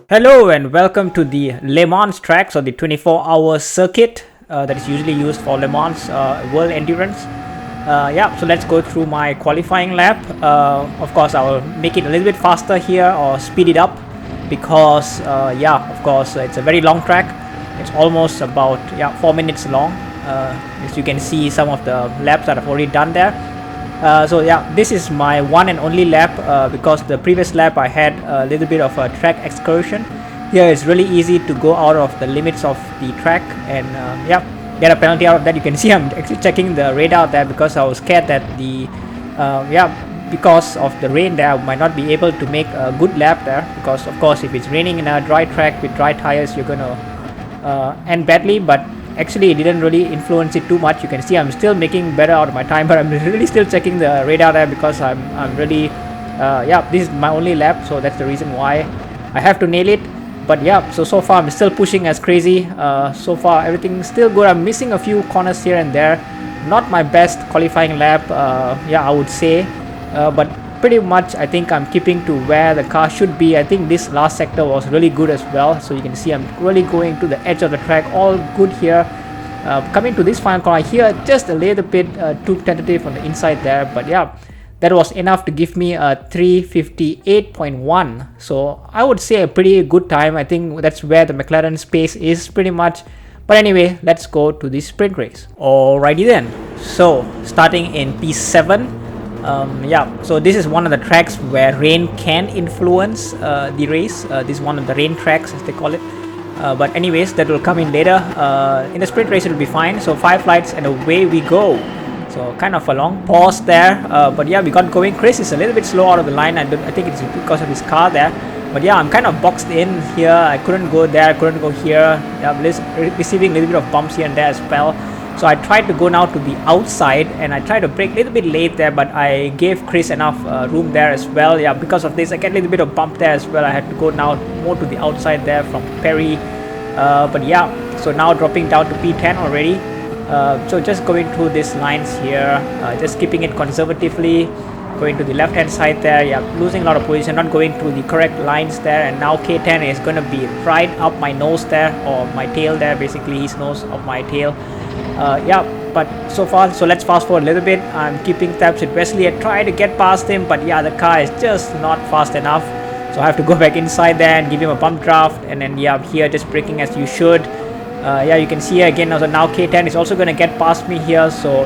Hello and welcome to the Le Mans tracks, or the 24-hour circuit that is usually used for Le Mans World Endurance. So let's go through my qualifying lap. Of course, I'll make it a little bit faster here or speed it up because, of course, it's a very long track. It's almost about 4 minutes long. As you can see, some of the laps that I've already done there. This is my one and only lap because the previous lap I had a little bit of a track excursion. Here it's really easy to go out of the limits of the track and get a penalty out of that. You can see I'm actually checking the radar there because I was scared that because of the rain there I might not be able to make a good lap there, because of course if it's raining in a dry track with dry tires you're gonna end badly, but actually it didn't really influence it too much. You can see I'm still making better out of my time, but I'm really still checking the radar there because I'm really this is my only lap, so that's the reason why I have to nail it. But so far I'm still pushing as crazy. So far everything's still good. I'm missing a few corners here and there. Not my best qualifying lap, I would say, but pretty much I think I'm keeping to where the car should be. I think this last sector was really good as well, so you can see I'm really going to the edge of the track, all good here. Coming to this final corner here, just a little bit too tentative on the inside there, but that was enough to give me a 3:58.1, so I would say a pretty good time. I think that's where the McLaren's pace is pretty much. But anyway, let's go to the sprint race. Alrighty then, so starting in P7. So this is one of the tracks where rain can influence the race. This is one of the rain tracks as they call it, but anyways that will come in later. In the sprint race it will be fine. So 5 lights and away we go. So kind of a long pause there, but we got going. Chris is a little bit slow out of the line. I think it's because of his car there, but I'm kind of boxed in here. I couldn't go there, I couldn't go here. Receiving a little bit of bumps here and there as well. So I tried to go now to the outside and I tried to brake a little bit late there, but I gave Chris enough room there as well. Because of this I get a little bit of bump there as well. I had to go now more to the outside there from Perry. So now dropping down to P10 already. So just going through these lines here, just keeping it conservatively, going to the left hand side there, losing a lot of position, not going through the correct lines there. And now K10 is going to be right up my nose there, or my tail there, basically his nose of my tail. But so far, so let's fast forward a little bit. I'm keeping tabs with Wesley. I try to get past him, but the car is just not fast enough, so I have to go back inside there and give him a bump draft. And then here just braking as you should. You can see again also now K10 is also going to get past me here, so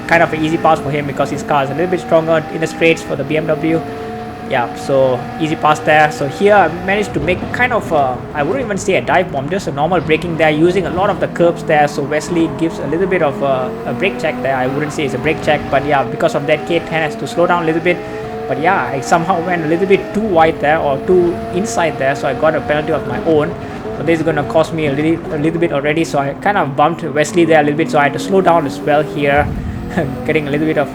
kind of an easy pass for him because his car is a little bit stronger in the straights for the BMW. So easy pass there. So here I managed to make kind of I wouldn't even say a dive bomb, just a normal braking there, using a lot of the curbs there. So Wesley gives a little bit of a brake check there. I wouldn't say it's a brake check, but because of that K10 has to slow down a little bit. But I somehow went a little bit too wide there, or too inside there, so I got a penalty of my own. So this is going to cost me a little bit already, so I kind of bumped Wesley there a little bit, so I had to slow down as well here. Getting a little bit of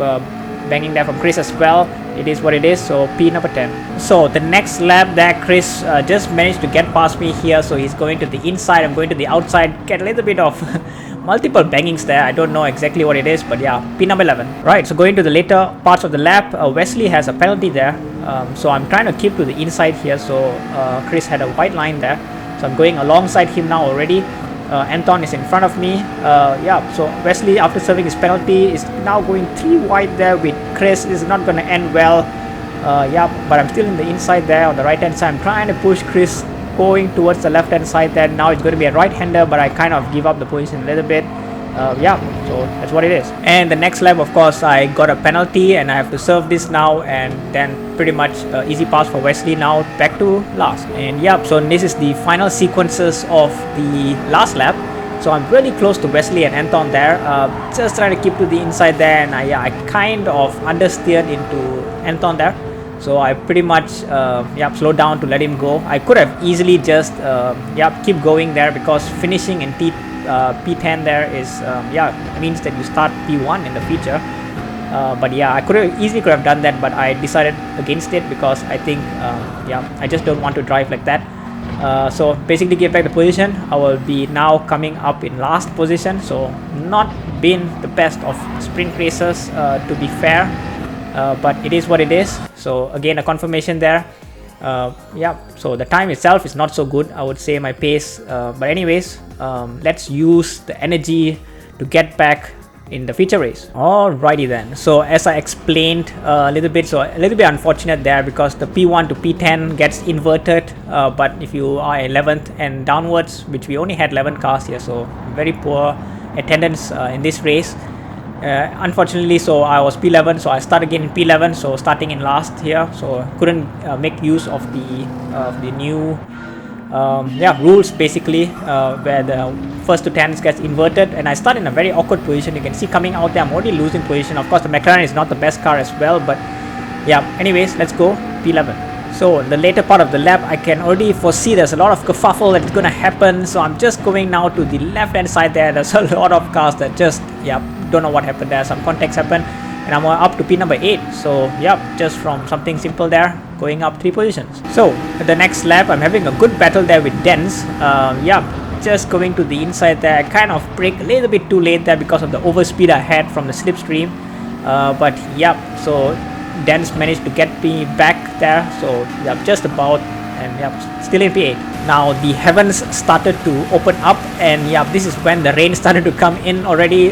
banging there from Chris as well. It is what it is. So P number 10. So the next lap there, Chris just managed to get past me here, so he's going to the inside, I'm going to the outside, get a little bit of multiple bangings there. I don't know exactly what it is, but P number 11. Right, so going to the later parts of the lap, Wesley has a penalty there, so I'm trying to keep to the inside here. So Chris had a white line there, so I'm going alongside him now already. Anton is in front of me. So Wesley, after serving his penalty, is now going 3 wide there with Chris. Is not going to end well. But I'm still in the inside there on the right hand side. I'm trying to push Chris going towards the left hand side there. Now it's going to be a right hander, but I kind of give up the position a little bit. So that's what it is. And the next lap, of course, I got a penalty and I have to serve this now, and then pretty much easy pass for Wesley now, back to last. And so this is the final sequences of the last lap. So I'm really close to Wesley and Anton there, just trying to keep to the inside there, and I kind of understeered into Anton there. So I pretty much slowed down to let him go. I could have easily just keep going there, because finishing in P10 there is means that you start P1 in the feature. But I easily could have done that, but I decided against it because I think I just don't want to drive like that. So basically give back the position. I will be now coming up in last position, so not been the best of sprint races, to be fair, but it is what it is. So again, a confirmation there. Yeah, so the time itself is not so good, I would say, my pace, but anyways, let's use the energy to get back in the feature race. Alrighty then, so as I explained a little bit, so a little bit unfortunate there because the P1 to P10 gets inverted, but if you are 11th and downwards, which we only had 11 cars here, so very poor attendance in this race. Unfortunately, so I was P11, so I started again in P11, so starting in last here, so couldn't make use of the new rules basically, where the first to 10 gets inverted, and I start in a very awkward position. You can see coming out there I'm already losing position. Of course the McLaren is not the best car as well, but yeah, anyways, let's go P11. So in the later part of the lap, I can already foresee there's a lot of kerfuffle that's gonna happen, so I'm just going now to the left hand side there. There's a lot of cars that just don't know what happened there. Some contacts happened, and I'm up to P number 8. So just from something simple there, going up 3 positions. So at the next lap, I'm having a good battle there with Dens. Just going to the inside there. I kind of brake a little bit too late there because of the overspeed I had from the slipstream. But so Dens managed to get me back there. So just about, and still in P8. Now the heavens started to open up, and this is when the rain started to come in already.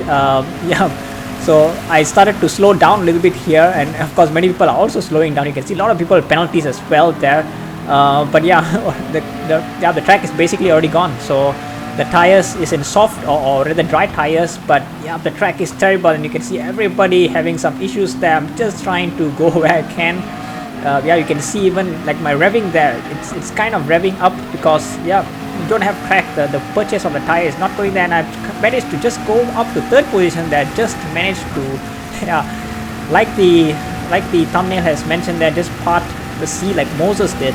So I started to slow down a little bit here, and of course many people are also slowing down. You can see a lot of people penalties as well there. But the track is basically already gone. So the tires is in soft or rather dry tires, but the track is terrible, and you can see everybody having some issues there. I'm just trying to go where I can. You can see even like my revving there, it's kind of revving up because you don't have track. The purchase of the tire is not going there, and I managed to just go up to 3rd position there. Just managed to like the thumbnail has mentioned there, just part the sea like Moses did.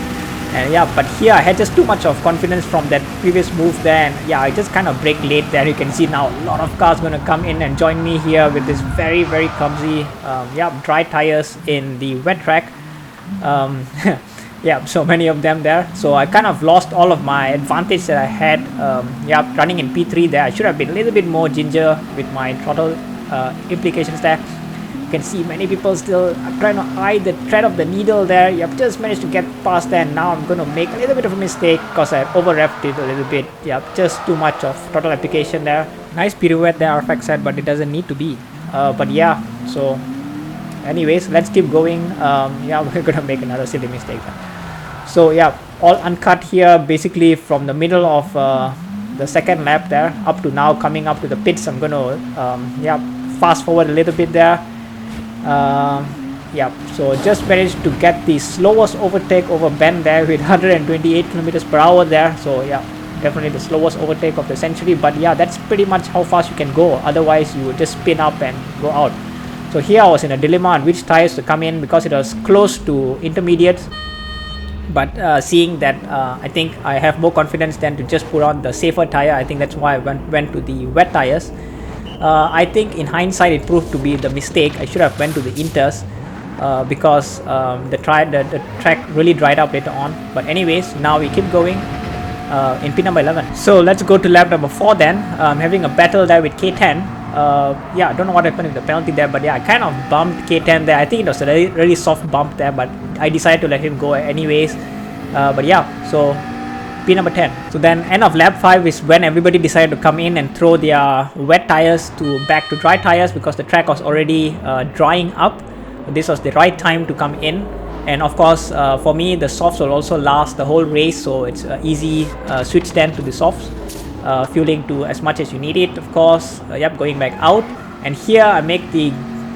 And but here I had just too much of confidence from that previous move there, and I just kind of brake late there. You can see now a lot of cars going to come in and join me here with this very clumsy dry tires in the wet track. So many of them there, so I kind of lost all of my advantage that I had running in P3 there. I should have been a little bit more ginger with my throttle implications there. You can see many people still trying to eye the thread of the needle there. Just managed to get past there, and now I'm going to make a little bit of a mistake because I over-revved it a little bit. Just too much of throttle application there. Nice pirouette there, RFX said, but it doesn't need to be. So anyways, let's keep going. We're gonna make another silly mistake then. So all uncut here, basically from the middle of the second lap there up to now, coming up to the pits. I'm gonna fast forward a little bit there. So just managed to get the slowest overtake over Ben there with 128 kilometers per hour there. So definitely the slowest overtake of the century, but that's pretty much how fast you can go. Otherwise you would just spin up and go out. So here I was in a dilemma on which tires to come in because it was close to intermediates, but seeing that I think I have more confidence than to just put on the safer tire. I think that's why I went to the wet tires. I think in hindsight it proved to be the mistake. I should have went to the inters because the track really dried up later on. But anyways, now we keep going in pit number 11. So let's go to lap number 4 then. I'm having a battle there with K10. I don't know what happened with the penalty there, but I kind of bumped K10 there. I think it was a really soft bump there, but I decided to let him go anyways. So P number 10. So then end of lap 5 is when everybody decided to come in and throw their wet tires back to dry tires because the track was already drying up. This was the right time to come in, and of course for me the softs will also last the whole race, so it's easy switch then to the softs. Fueling to as much as you need it, of course. Going back out, and here I make the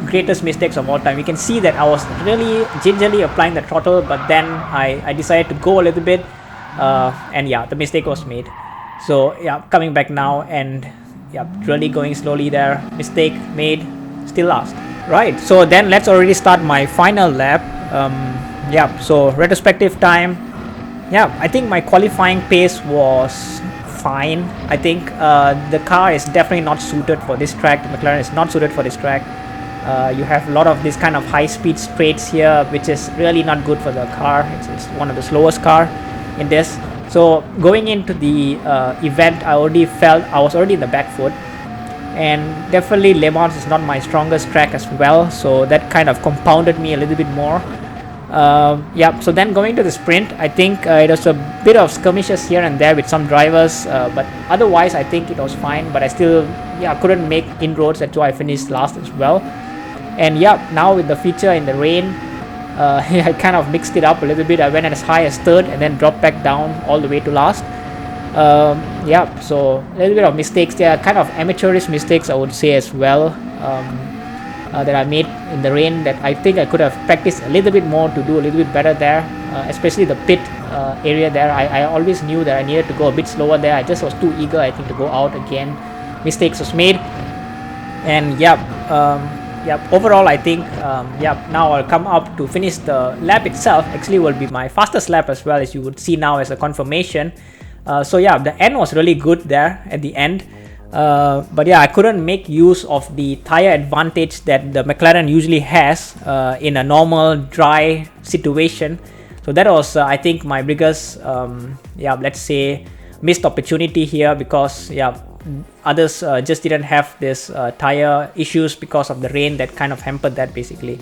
greatest mistakes of all time. You can see that I was really gingerly applying the throttle, but then I decided to go a little bit, and the mistake was made. So coming back now and really going slowly there, mistake made, still last. Right, so then let's already start my final lap. So retrospective time, I think my qualifying pace was fine. I think the car is definitely not suited for this track. The McLaren is not suited for this track. You have a lot of this kind of high speed straights here, which is really not good for the car. It's one of the slowest car in this. So going into the event, I already felt I was already in the back foot, and definitely Le Mans is not my strongest track as well, so that kind of compounded me a little bit more. Yeah, so then going to the sprint, I think it was a bit of skirmishes here and there with some drivers, but otherwise I think it was fine. But I still, yeah, couldn't make inroads. That's why I finished last as well. And yeah, now with the feature in the rain, I kind of mixed it up a little bit. I went as high as third and then dropped back down all the way to last. Yeah, so a little bit of mistakes there, kind of amateurish mistakes I would say as well, that I made in the rain, that I think I could have practiced a little bit more to do a little bit better there, especially the pit area there. I always knew that I needed to go a bit slower there. I just was too eager, I think, to go out again. Mistakes was made. And yeah, overall I think now I'll come up to finish the lap itself. Actually will be my fastest lap as well, as you would see now as a confirmation. So yeah, the end was really good there at the end, but yeah, I couldn't make use of the tire advantage that the McLaren usually has in a normal dry situation. So that was I think my biggest let's say missed opportunity here, because yeah, others just didn't have this tire issues because of the rain that kind of hampered that basically.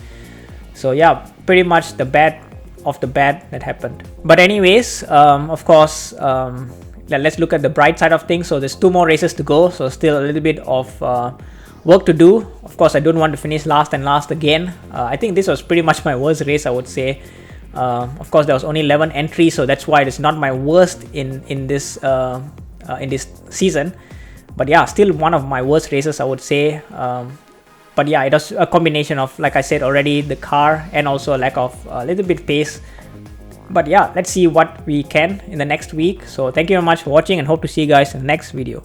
So yeah, pretty much the bad of the bad that happened. But anyways, of course, let's look at the bright side of things. So there's 2 more races to go, so still a little bit of work to do. Of course, I don't want to finish last and last again. I think this was pretty much my worst race, I would say. Of course, there was only 11 entries, so that's why it's not my worst in this season. But yeah, still one of my worst races, I would say. But yeah, it was a combination of, like I said already, the car and also a lack of a little bit pace. But yeah, let's see what we can in the next week. So thank you very much for watching and hope to see you guys in the next video.